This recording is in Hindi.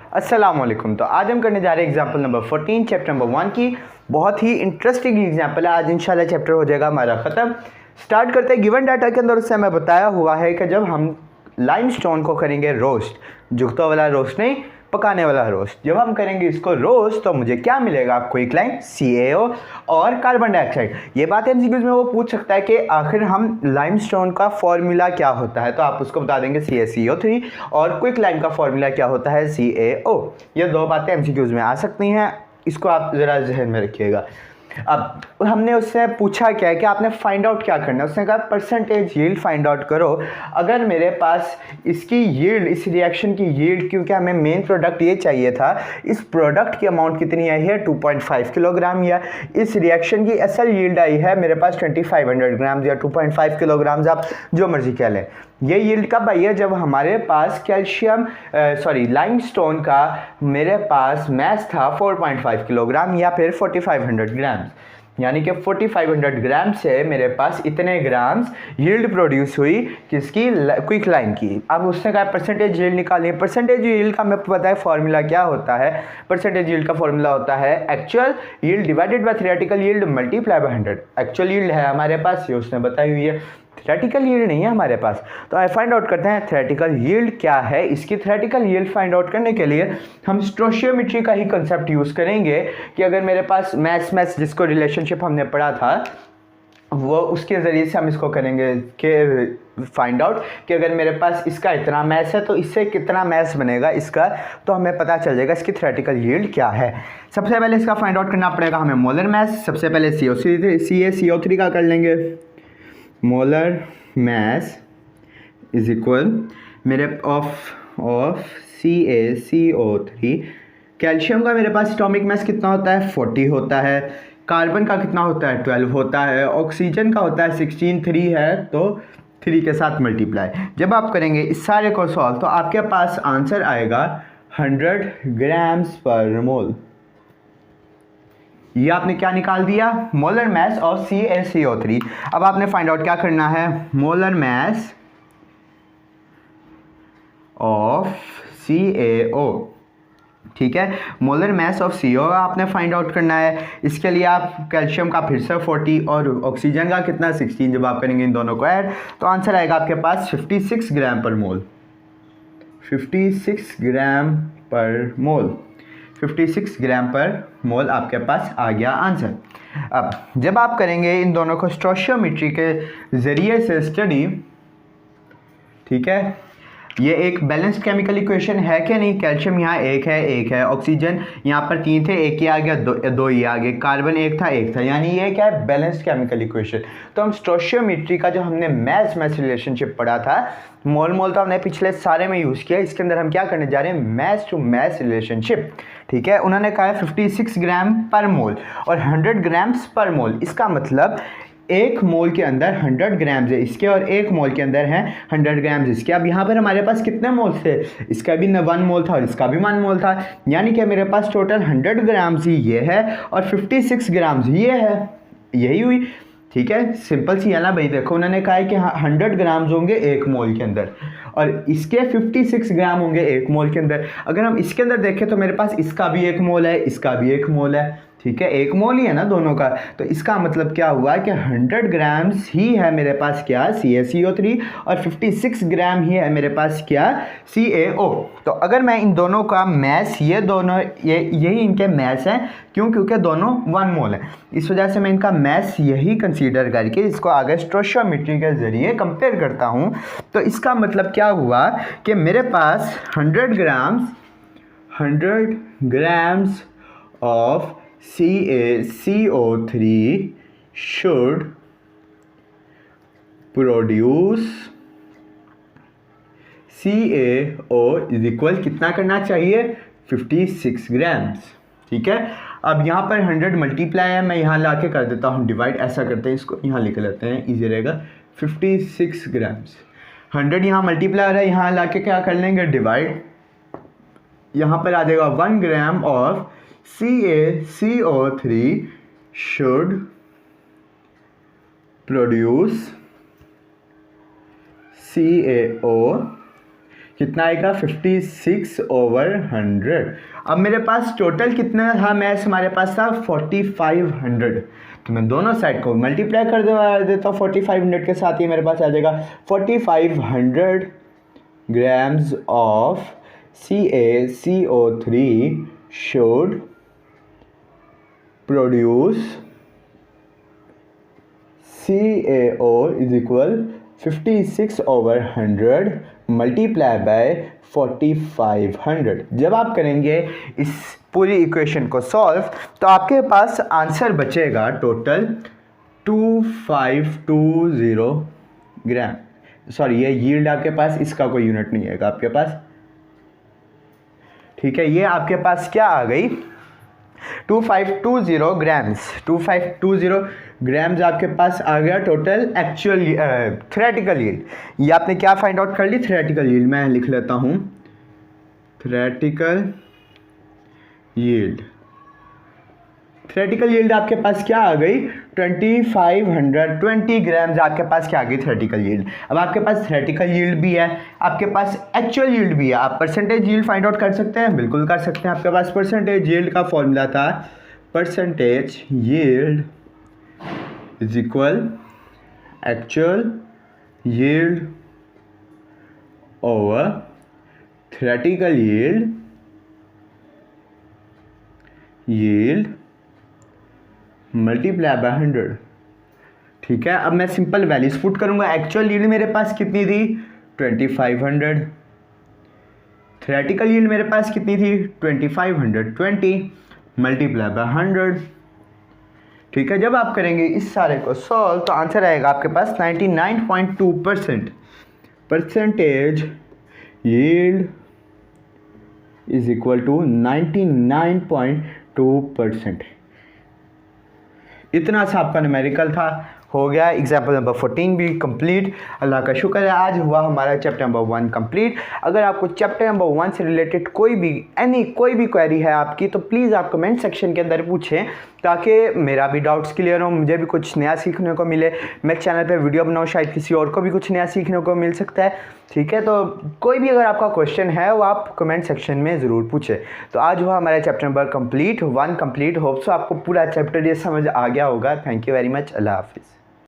अस्सलाम वालेकुम। तो आज हम करने जा रहे हैं एग्जाम्पल नंबर 14 चैप्टर नंबर 1 की। बहुत ही इंटरेस्टिंग एग्जाम्पल है। आज इंशाल्लाह चैप्टर हो जाएगा हमारा ख़त्म। स्टार्ट करते हैं। गिवन डाटा के अंदर उससे हमें बताया हुआ है कि जब हम लाइमस्टोन को करेंगे रोस्ट, झुकता वाला रोस्ट नहीं, पकाने वाला रोस्ट, जब हम करेंगे इसको रोस्ट तो मुझे क्या मिलेगा? आपको एक लाइन CaO और कार्बन डाइऑक्साइड। ये बात MCQs में वो पूछ सकता है कि आखिर हम लाइमस्टोन का फॉर्मूला क्या होता है, तो आप उसको बता देंगे CaCO3 और क्विक लाइम का फॉर्मूला क्या होता है CaO। ये दो बातें MCQs में आ सकती हैं, इसको आप ज़रा जहन में रखिएगा। अब हमने उससे पूछा क्या है कि आपने फाइंड आउट क्या करना है। उसने कहा परसेंटेज यील्ड फाइंड आउट करो। अगर मेरे पास इसकी यील्ड, इस रिएक्शन की यील्ड, क्योंकि हमें मेन प्रोडक्ट ये चाहिए था, इस प्रोडक्ट की अमाउंट कितनी आई है 2.5 किलोग्राम, या इस रिएक्शन की असल यील्ड आई है मेरे पास 2500 ग्राम या 2.5 किलोग्राम, आप जो मर्जी कह लें। ये यील्ड कब आई है? जब हमारे पास लाइमस्टोन का मेरे पास मैस था 4.5 किलोग्राम या फिर 4500 ग्राम, यानी कि 4500 ग्राम से मेरे पास इतने ग्राम्स यील्ड प्रोड्यूस हुई किसकी? क्विक लाइम की। अब उसने कहा परसेंटेज यील्ड निकालिए। परसेंटेज यील्ड का हमें पता है फॉर्मूला क्या होता है। परसेंटेज यील्ड का फॉर्मूला होता है actual yield divided by theoretical yield multiply by 100। Actual yield है हमारे पास, ये उसने बताई हुई है, थ्योरेटिकल यील्ड नहीं है हमारे पास। तो आई फाइंड आउट करते हैं थ्योरेटिकल यील्ड क्या है। इसकी थ्योरेटिकल यील्ड फाइंड आउट करने के लिए हम स्टोशियोमेट्री का ही कंसेप्ट यूज़ करेंगे कि अगर मेरे पास मैस जिसको रिलेशनशिप हमने पढ़ा था, वो उसके ज़रिए से हम इसको करेंगे कि फाइंड आउट कि अगर मेरे पास इसका इतना मैस है तो इससे कितना मैस बनेगा इसका, तो हमें पता चल जाएगा इसकी थ्योरेटिकल यील्ड क्या है। सबसे पहले इसका फाइंड आउट करना पड़ेगा हमें मोलर मैस। सबसे पहले CaCO3 का कर लेंगे। मोलर मैस इज इक्वल मेरे ऑफ CaCO3। कैल्शियम का मेरे पास एटॉमिक मैस कितना होता है? 40 होता है। कार्बन का कितना होता है? 12 होता है। ऑक्सीजन का होता है 16, 3 है तो 3 के साथ मल्टीप्लाई। जब आप करेंगे इस सारे को सॉल्व तो आपके पास आंसर आएगा 100 ग्राम्स पर मोल। ये आपने क्या निकाल दिया? Molar mass of CaCO3। अब आपने फाइंड आउट क्या करना है? मोलर मैस ऑफ CaO, ठीक है। मोलर मैस ऑफ CO आपने फाइंड आउट करना है। इसके लिए आप कैल्शियम का फिर से 40 और ऑक्सीजन का कितना 16, जब आप करेंगे इन दोनों को ऐड तो आंसर आएगा आपके पास 56 ग्राम पर मोल। 56 ग्राम पर मोल, 56 ग्राम पर मोल आपके पास आ गया आंसर। अब जब आप करेंगे इन दोनों को स्टोशियोमेट्री के ज़रिए से स्टडी, ठीक है, ये एक बैलेंस्ड केमिकल इक्वेशन है कि नहीं? कैल्शियम यहाँ एक है, ऑक्सीजन यहाँ पर 3 थे, एक ही आ गया, दो ही आ गए, कार्बन एक था, यानी ये क्या है? Balanced chemical equation. तो हम स्टोशियोमेट्री का जो हमने मैस रिलेशनशिप पढ़ा था, मोल तो हमने पिछले सारे में यूज़ किया, इसके अंदर हम क्या करने जा रहे हैं? मैस टू मैस रिलेशनशिप, ठीक है। उन्होंने कहा है 56 ग्राम पर मोल और 100 ग्राम्स पर मोल। इसका मतलब एक मोल के अंदर 100 ग्राम्स है इसके और एक मोल के अंदर है 100 ग्राम्स इसके। अब यहाँ पर हमारे पास कितने मोल थे? इसका भी 1 मोल था और इसका भी 1 मोल था, यानी कि मेरे पास टोटल 100 ग्राम्स ही ये है और 56 ग्राम्स ये है, यही हुई, ठीक है। सिंपल सी है ना भाई। देखो उन्होंने कहा है कि 100 ग्राम्स होंगे एक मोल के अंदर और इसके 56 ग्राम होंगे एक मोल के अंदर। अगर हम इसके अंदर देखें तो मेरे पास इसका भी एक मोल है, इसका भी एक मोल है, ठीक है, एक मोल ही है ना दोनों का। तो इसका मतलब क्या हुआ कि 100 ग्राम्स ही है मेरे पास क्या? CaCO3 और 56 ग्राम ही है मेरे पास क्या? CaO। तो अगर मैं इन दोनों का मैस, ये दोनों यही इनके मैस हैं, क्यों? क्योंकि दोनों 1 मोल हैं, इस वजह से मैं इनका मैस यही कंसीडर करके इसको आगे स्टोशियोमेट्री के ज़रिए कंपेयर करता हूँ। तो इसका मतलब क्या हुआ कि मेरे पास 100 grams of CaCO3 should produce CaO is equal कितना करना चाहिए? 56 ग्राम्स, ठीक है। अब यहाँ पर 100 मल्टीप्लाई है, मैं यहाँ ला के कर देता हूँ डिवाइड। ऐसा करते हैं, इसको यहाँ लिख लेते हैं, इजी रहेगा। 56 ग्राम्स 100 यहाँ मल्टीप्लाई हो रहा है, यहाँ ला के क्या कर लेंगे? डिवाइड। यहाँ पर आ जाएगा 1 gram of CaCO3 should produce CaO कितना आएगा 56/100। अब मेरे पास टोटल कितना था मैथ्स, हमारे पास था 4500। तो मैं दोनों साइड को मल्टीप्लाई कर देता हूँ 4500 के साथ, ही मेरे पास आ जाएगा 4500 grams of CaCO3 should produce CaO is equal 56/100 multiply by 4500। जब आप करेंगे इस पूरी इक्वेशन को सॉल्व तो आपके पास आंसर बचेगा टोटल 2520 ग्राम। सॉरी, ये यील्ड आपके पास, इसका कोई यूनिट नहीं है आपके पास, ठीक है। ये आपके पास क्या आ गई 2520 ग्राम्स। 2520 ग्राम्स आपके पास आ गया टोटल एक्चुअल थ्योरेटिकल यील्ड। ये आपने क्या फाइंड आउट कर ली, थ्योरेटिकल यील्ड। मैं लिख लेता हूँ थ्योरेटिकल यील्ड। थ्योरेटिकल यील्ड आपके पास क्या आ गई 2520 ग्राम्स आपके पास क्या आ गई थ्योरेटिकल यील्ड। अब आपके पास थ्योरेटिकल यील्ड भी है, आपके पास एक्चुअल यील्ड भी है। आप परसेंटेज यील्ड फाइंड आउट कर सकते हैं, बिल्कुल कर सकते हैं। आपके पास परसेंटेज यील्ड का फॉर्मूला था percentage yield is equal actual yield over theoretical yield multiply by 100, ठीक है। अब मैं सिंपल वैल्यूज पुट करूंगा। एक्चुअल यील्ड मेरे पास कितनी थी 2500, थ्योरेटिकल यील्ड मेरे पास कितनी थी 2520 मल्टीप्लाई बाय 100, ठीक है। जब आप करेंगे इस सारे को सॉल्व तो आंसर आएगा आपके पास 99.2%। Percentage yield is equal to 99.2%। इतना सा आपका न्यूमेरिकल था, हो गया। एग्जाम्पल नंबर 14 भी कंप्लीट। अल्लाह का शुक्र है आज हुआ हमारा चैप्टर नंबर 1 कंप्लीट। अगर आपको चैप्टर नंबर 1 से रिलेटेड कोई भी क्वेरी है आपकी तो प्लीज़ आप कमेंट सेक्शन के अंदर पूछें, ताकि मेरा भी डाउट्स क्लियर हो, मुझे भी कुछ नया सीखने को मिले। मैं चैनल पे वीडियो बनाऊँ, शायद किसी और को भी कुछ नया सीखने को मिल सकता है, ठीक है। तो कोई भी अगर आपका क्वेश्चन है वो आप कमेंट सेक्शन में ज़रूर पूछें। तो आज हुआ हमारा chapter number 1 complete. Hope so आपको पूरा चैप्टर ये समझ आ गया होगा। Thank you very much. अल्लाह हाफिज़।